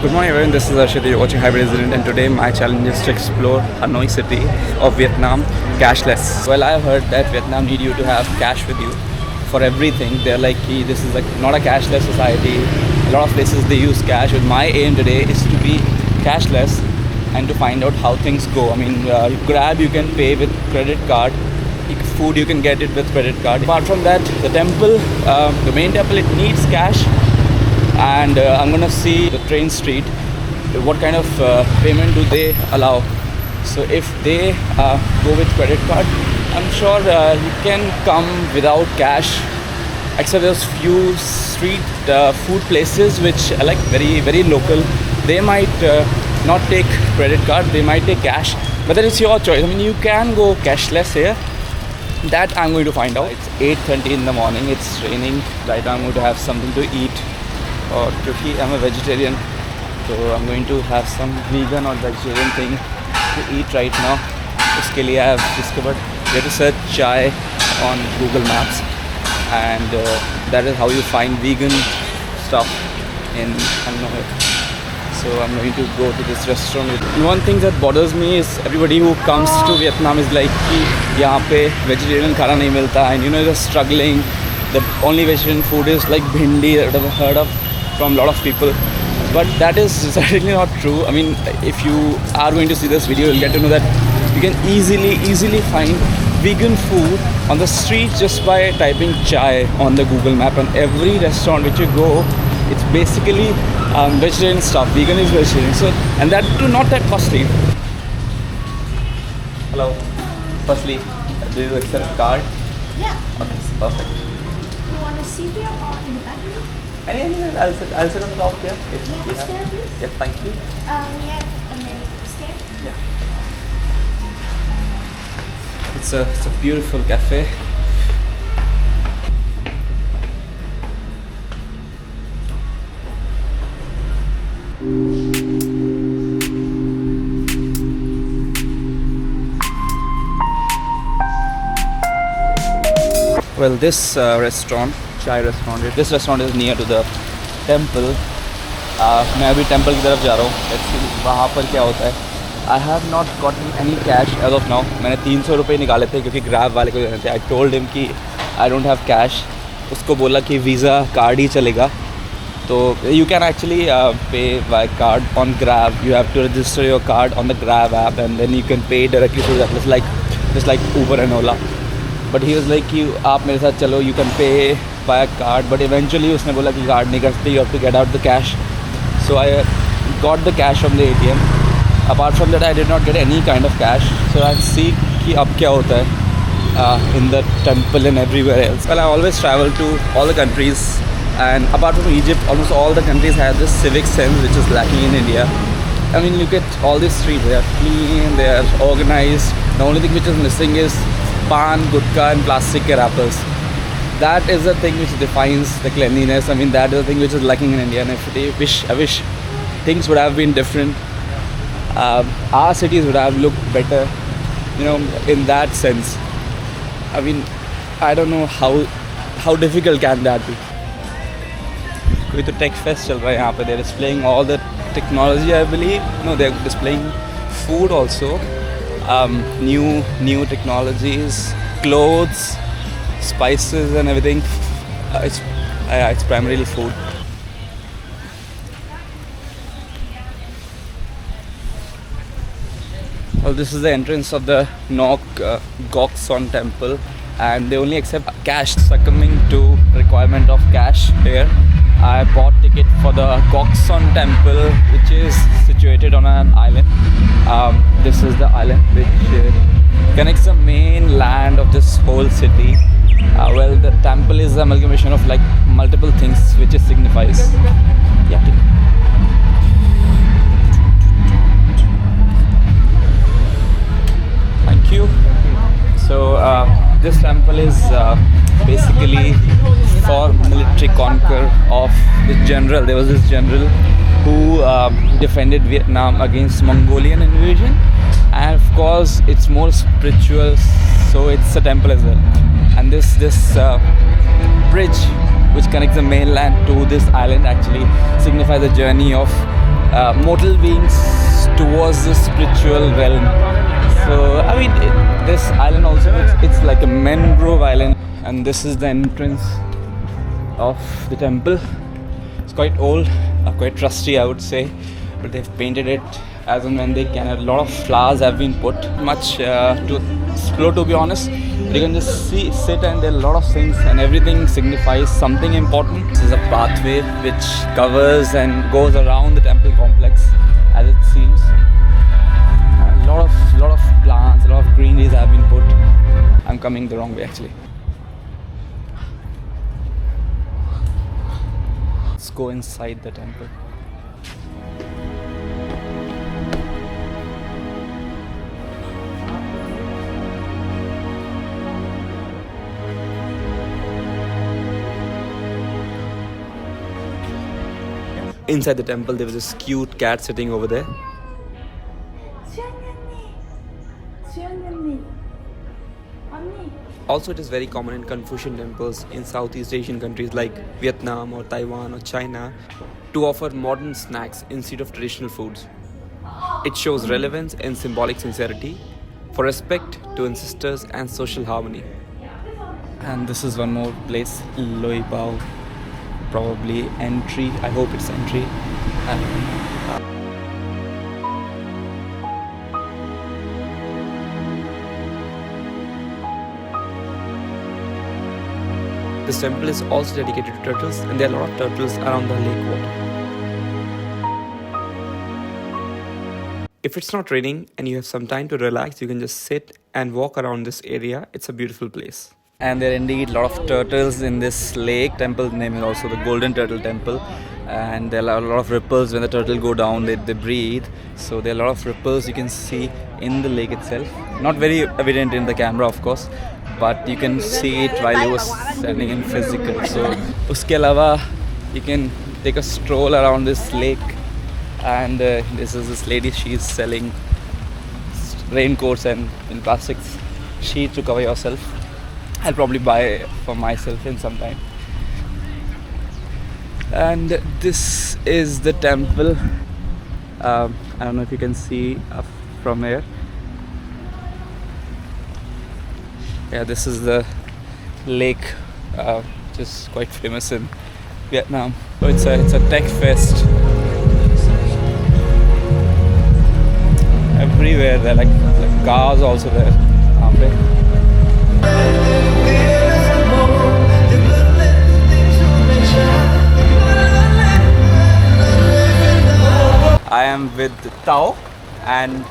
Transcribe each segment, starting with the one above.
Good morning everyone, this is Arshid, you're watching Hybrid Resident, and today my challenge is to explore Hanoi city of Vietnam cashless. Well, I've heard that Vietnam need you to have cash with you for everything. They're like, this is like not a cashless society. A lot of places they use cash, but my aim today is to be cashless and to find out how things go. I mean, Grab you can pay with credit card, food you can get it with credit card. Apart from that, the temple, the main temple, it needs cash. And I'm gonna see the train street, what kind of payment do they allow. So if they go with credit card, I'm sure you can come without cash, except there's few street food places which are like very local. They might not take credit card, they might take cash, but that is your choice. I mean, you can go cashless here. That I'm going to find out. It's 8:30 in the morning, it's raining. Right now I'm going to have something to eat. और क्योंकि I'm a vegetarian, so I'm going to have some vegan or vegetarian thing to eat right now. उसके लिए I have discovered you have to search chai on Google Maps, and that is how you find vegan stuff in Hanoi. So I'm going to go to this restaurant. One thing that bothers me is everybody who comes to Vietnam is like कि यहाँ पे vegetarian खाना नहीं मिलता, and you know they're struggling. The only vegetarian food is like bhindi that I've heard of from a lot of people, but that is certainly not true. I mean, if you are going to see this video, you'll get to know that you can easily find vegan food on the street just by typing chai on the Google map, and every restaurant which you go, it's basically vegetarian stuff. Vegan is vegetarian, so, and that too not that costly. Hello. Firstly, do you accept card? Yeah. Okay, perfect. You want a seat here or in the back? Anyway, I'll sit on the top here. If Yeah, you have. stair, please. Yeah, thank you. We have a minute stair. Yeah. It's a beautiful cafe. Well, this restaurant, chai restaurant, this restaurant is near to the temple. मैं अभी temple की तरफ जा रहा हूँ. Let's see वहाँ पर क्या होता है. I have not gotten any cash as of now. मैंने 300 रुपये निकाले थे क्योंकि ग्रैब वाले को देने थे. I told him कि I don't have cash. उसको बोला कि वीज़ा कार्ड ही चलेगा. तो you can actually pay by card on Grab. You have to register your card on the Grab app, and then you can pay directly through that. It's just like Uber and Ola. But he was like कि आप मेरे साथ चलो, you can pay by a card. But eventually उसने बोला कि card नहीं कर सकते, you have to get out the cash. So I got the cash from the ATM. Apart from that, I did not get any kind of cash. So I'll see कि अब क्या होता है in the temple and everywhere else. Well, I always travel to all the countries, and apart from Egypt, almost all the countries have this civic sense which is lacking in India. I mean, look at all these streets. They are clean, they are organized. The only thing which is missing is pan, gutka and plastic wrappers. That is the thing which defines the cleanliness. I mean, that is the thing which is lacking in India. And I wish things would have been different. Our cities would have looked better, you know, in that sense. I mean, I don't know how difficult can that be. कोई तो tech fest चल रहा है यहाँ पे. They're displaying all the technology, I believe. No, they're displaying food also. New technologies, clothes, spices and everything. It's primarily food. Well, this is the entrance of the Nok Gok Son temple, and they only accept cash. Succumbing to requirement of cash here, I bought ticket for the Gok Son temple, which is situated on an island. This is the island which connects the main land of this whole city. Well, the temple is the amalgamation of like multiple things which it signifies. Yeah. Thank you. So this temple is basically for military conquer of the general. There was this general who defended Vietnam against Mongolian invasion, and of course it's more spiritual, so it's a temple as well. And this bridge which connects the mainland to this island actually signifies the journey of mortal beings towards the spiritual realm. So I mean, this island also it's like a mangrove island, and this is the entrance of the temple. It's quite old, quite rusty, I would say, but they've painted it as and when they can. A lot of flowers have been put. Much to explore, to be honest. You can just sit, and there are a lot of things, and everything signifies something important. This is a pathway which covers and goes around the temple complex, as it seems. A lot of plants, a lot of greeneries have been put. I'm coming the wrong way actually. Let's go inside the temple. Inside the temple, there was this cute cat sitting over there. Also, it is very common in Confucian temples in Southeast Asian countries like Vietnam or Taiwan or China to offer modern snacks instead of traditional foods. It shows relevance and symbolic sincerity for respect to ancestors and social harmony. And this is one more place, Loi Bao. Probably entry. I hope it's entry. This temple is also dedicated to turtles, and there are a lot of turtles around the lake water. If it's not raining and you have some time to relax, you can just sit and walk around this area. It's a beautiful place. And there are indeed a lot of turtles in this lake. Temple name is also the Golden Turtle Temple, and there are a lot of ripples. When the turtle go down, they breathe, so there are a lot of ripples you can see in the lake itself. Not very evident in the camera, of course, but you can see it while you were standing in physical. So uske alawa, you can take a stroll around this lake, and this is this lady. She's selling raincoats and in plastic sheet to cover yourself. I'll probably buy for myself in some time. And this is the temple. I don't know if you can see from here. Yeah, this is the lake, which is quite famous in Vietnam. So it's a tech fest. Everywhere there, like cars also there. I am with Tao and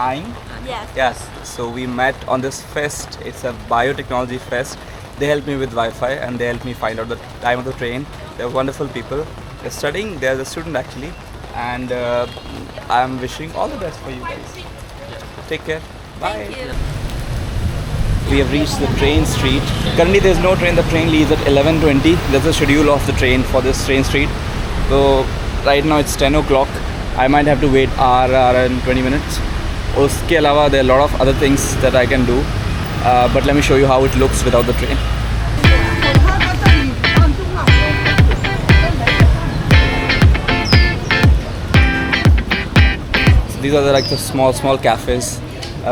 Aing. Yes. So we met on this fest. It's a biotechnology fest. They helped me with Wi-Fi, and they helped me find out the time of the train. They're wonderful people. They're studying. They're the student actually, and I'm wishing all the best for you guys. Take care. Bye. Thank you. We have reached the train street. Currently there's no train. The train leaves at 11:20. That's the schedule of the train for this train street. So right now it's 10 o'clock. I might have to wait hour and 20 minutes. Uske alawa, there are a lot of other things that I can do. But let me show you how it looks without the train. So these are like the small cafes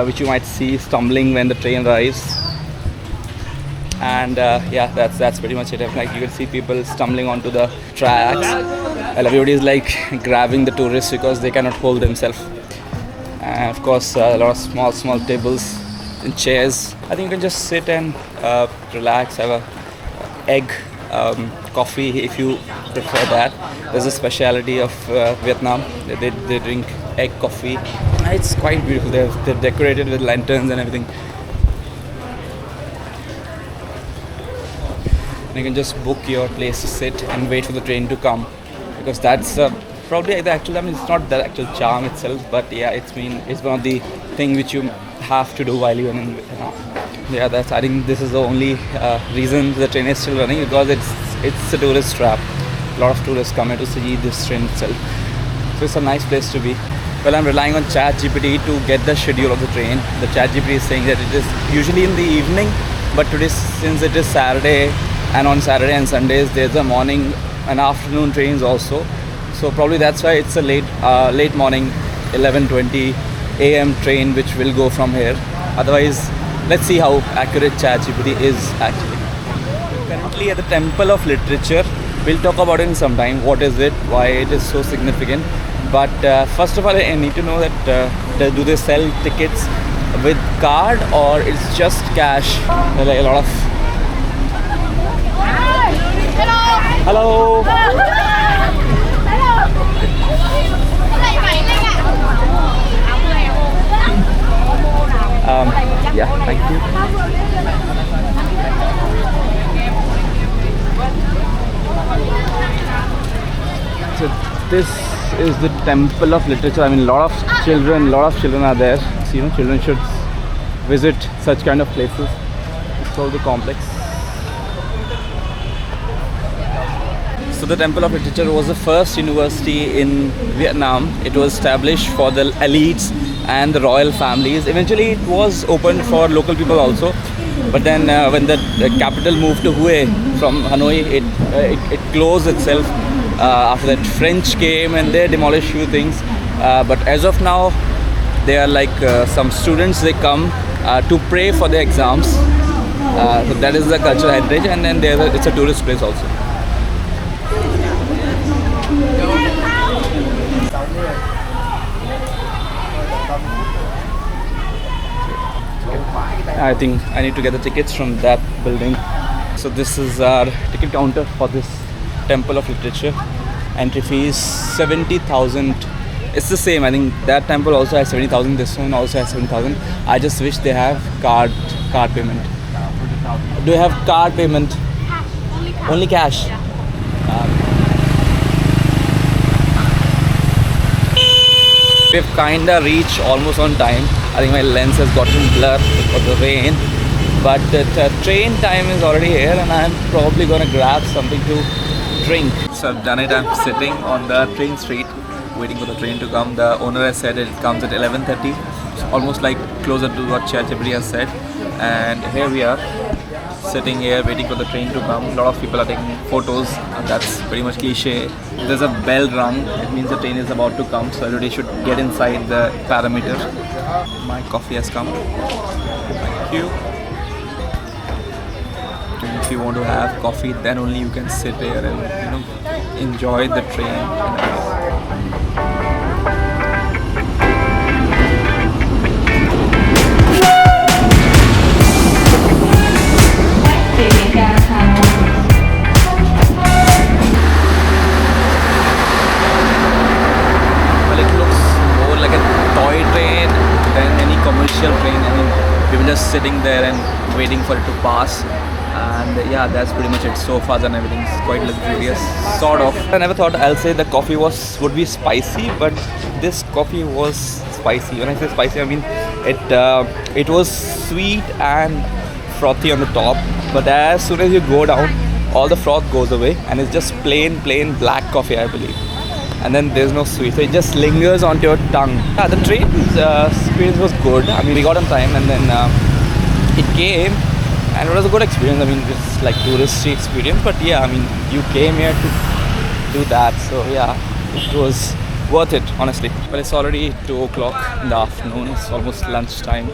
which you might see stumbling when the train arrives. And yeah, that's pretty much it. Like you can see people stumbling onto the tracks, and everybody is like grabbing the tourists because they cannot hold themselves. And of course, a lot of small tables and chairs. I think you can just sit and relax, have a egg coffee if you prefer that. There's a specialty of Vietnam. They drink egg coffee. It's quite beautiful. They're decorated with lanterns and everything. You can just book your place to sit and wait for the train to come, because that's probably the actual. I mean, it's not the actual charm itself, but yeah, it's one of the things which you have to do while you're in Vietnam. Yeah, I think this is the only reason the train is still running, because it's a tourist trap. A lot of tourists come here to see this train itself. So it's a nice place to be. Well, I'm relying on ChatGPT to get the schedule of the train. The ChatGPT is saying that it is usually in the evening, but today, since it is Saturday, and on Saturday and Sundays there's a morning and afternoon trains also. So probably that's why it's a late morning 11:20 a.m. train which will go from here. Otherwise, let's see how accurate ChatGPT is actually. Currently at the Temple of Literature. We'll talk about it in some time. What is it? Why it is so significant? But first of all, I need to know that do they sell tickets with card or it's just cash? Like a lot of. Hello. Yeah, thank you. So this is the Temple of Literature. I mean, a lot of children are there. So, you know, children should visit such kind of places. It's called the complex. So the Temple of Literature was the first university in Vietnam. It was established for the elites and the royal families. Eventually it was opened for local people also. But then when the capital moved to Hue from Hanoi, it closed itself. After that French came and they demolished few things. But as of now, they are like some students, they come to pray for their exams. So that is the cultural heritage, and then it's a tourist place also. I think I need to get the tickets from that building. So this is our ticket counter for this Temple of Literature. Entry fees 70,000. It's the same. I think that temple also has 70,000. This one also has 70,000. I just wish they have card payment. Do you have card payment? Cash. Only cash. Yeah. We've kinda reached almost on time. I think my lens has gotten blurred because of the rain. But the train time is already here and I'm probably gonna grab something to drink. So I've done it. I'm sitting on the train street waiting for the train to come. The owner has said it comes at 11:30. It's almost like closer to what ChatGPT has said. And here we are, sitting here waiting for the train to come. A lot of people are taking photos, and that's pretty much cliche. There's a bell rung, it means the train is about to come, so everybody should get inside the parameter. My coffee has come. Thank you. And if you want to have coffee, then only you can sit here and enjoy the train. Commercial train. I mean, we were just sitting there and waiting for it to pass, and yeah, that's pretty much it. Sofas and everything's quite luxurious, sort of. I never thought I'll say the coffee would be spicy, but this coffee was spicy. When I say spicy, I mean it was sweet and frothy on the top, but as soon as you go down, all the froth goes away, and it's just plain black coffee, I believe. And then there's no sweet, so it just lingers onto your tongue. Yeah, the train experience was good. I mean, we got on time, and then it came, and it was a good experience. I mean, it's like touristy experience, but yeah, I mean, you came here to do that, so yeah, it was worth it, honestly. But it's already 2 o'clock in the afternoon. It's almost lunch time.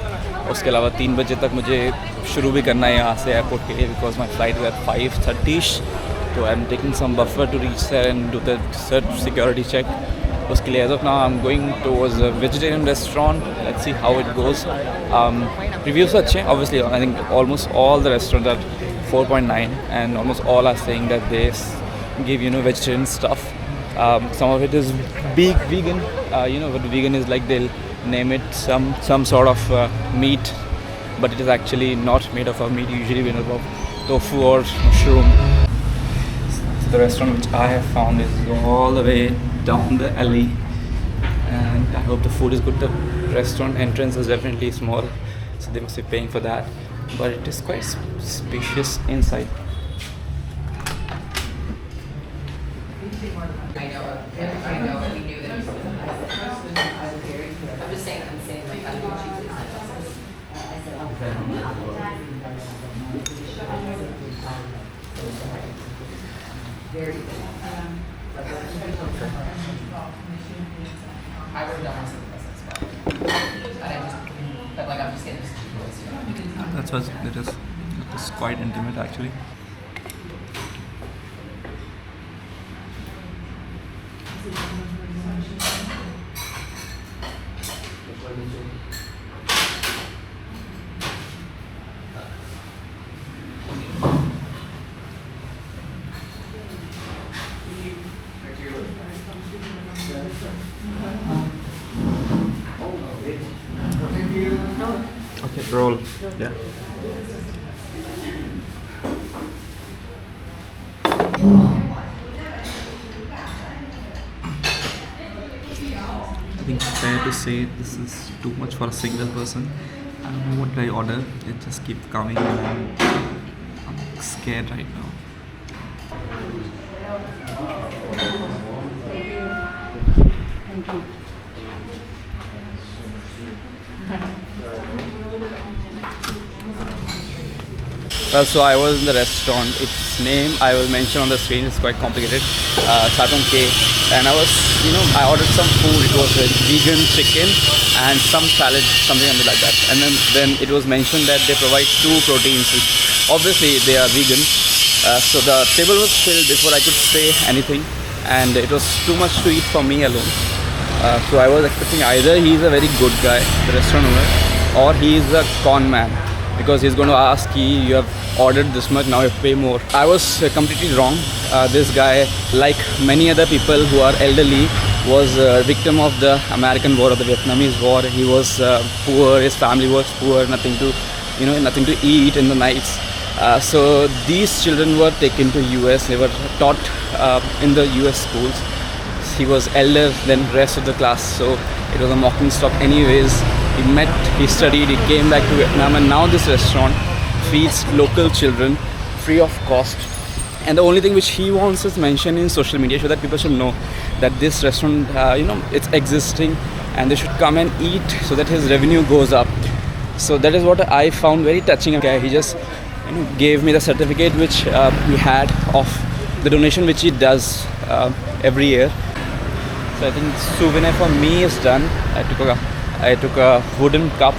उसके अलावा 3 बजे तक मुझे शुरू भी करना है यहाँ से एयरपोर्ट के लिए, because my flight is at 5:30. So I'm taking some buffer to reach there and do the security check. उसके लिए as of now I'm going towards a vegetarian restaurant. Let's see how it goes. Reviews are अच्छे, obviously. I think almost all the restaurants are 4.9, and almost all are saying that they give vegetarian stuff. Some of it is big vegan. What vegan is like, they'll name it some sort of meat, but it is actually not made of a meat. Usually made of tofu or mushroom. The restaurant which I have found is all the way down the alley, and I hope the food is good. The restaurant entrance is definitely small, so they must be paying for that, but it is quite spacious inside. I would have done myself the best as well. And I just, but like I'm just getting used to this, you know. That's what it is. It is quite intimate actually. Okay, roll. Yeah. I think it's fair to say this is too much for a single person. I don't know what I order. It just keeps coming and I'm scared right now. Well, so I was in the restaurant. Its name I will mention on the screen. It's quite complicated. Chatung K. And I was, I ordered some food. It was a vegan chicken and some salad, something like that. And then it was mentioned that they provide 2 proteins, which obviously they are vegan. So the table was filled before I could say anything, and it was too much to eat for me alone. So I was expecting either he's a very good guy, the restaurant owner, or he is a con man, because he's going to ask, you have ordered this much, now you have to pay more. I was completely wrong. This guy, like many other people who are elderly, was a victim of the American war or the Vietnamese war. He was poor, his family was poor, nothing to eat in the nights. So these children were taken to US. They were taught in the US schools. He was elder than rest of the class, so it was a mocking stock anyways. He studied, he came back to Vietnam, and now this restaurant feeds local children free of cost. And the only thing which he wants is mentioned in social media so that people should know that this restaurant, it's existing and they should come and eat so that his revenue goes up. So that is what I found very touching. Okay, he just gave me the certificate which he had of the donation which he does every year. So I think souvenir for me is done. I took a wooden cup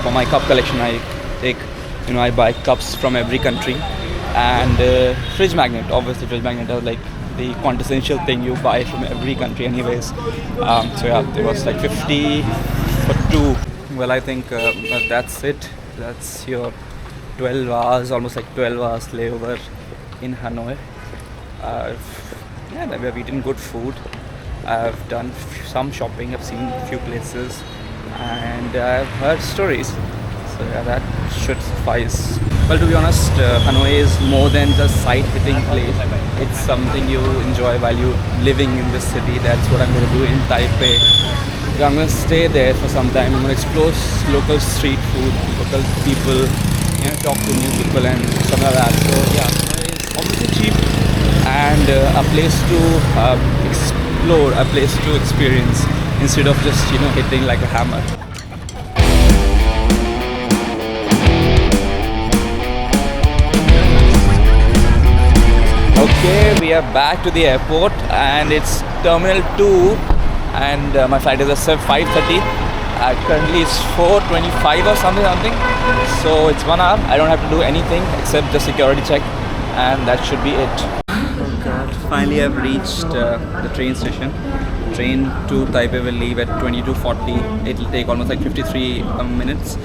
for my cup collection. I buy cups from every country, and fridge magnet. Obviously, fridge magnet are like the quintessential thing you buy from every country, anyways. So yeah, it was like 50 for 2. Well, I think that's it. That's your 12 hours, almost like 12 hours layover in Hanoi. Yeah, we have eaten good food. I've done some shopping, I've seen a few places, and I've heard stories. So yeah, that should suffice. Well, to be honest, Hanoi is more than just sight-hitting place. It's something you enjoy while you're living in this city. That's what I'm going to do in Taipei. So I'm going to stay there for some time. I'm going to explore local street food, local people, talk to new people and stuff like that. So yeah, Hanoi is obviously cheap and a place to explore, a place to experience instead of just hitting like a hammer. Okay, we are back to the airport and it's Terminal 2 and my flight is at 5:30. Currently it's 4:25 or something. So it's 1 hour. I don't have to do anything except the security check, and that should be it. Oh God, finally I've reached the train station. Train to Taipei will leave at 22:40. It'll take almost like 53 minutes.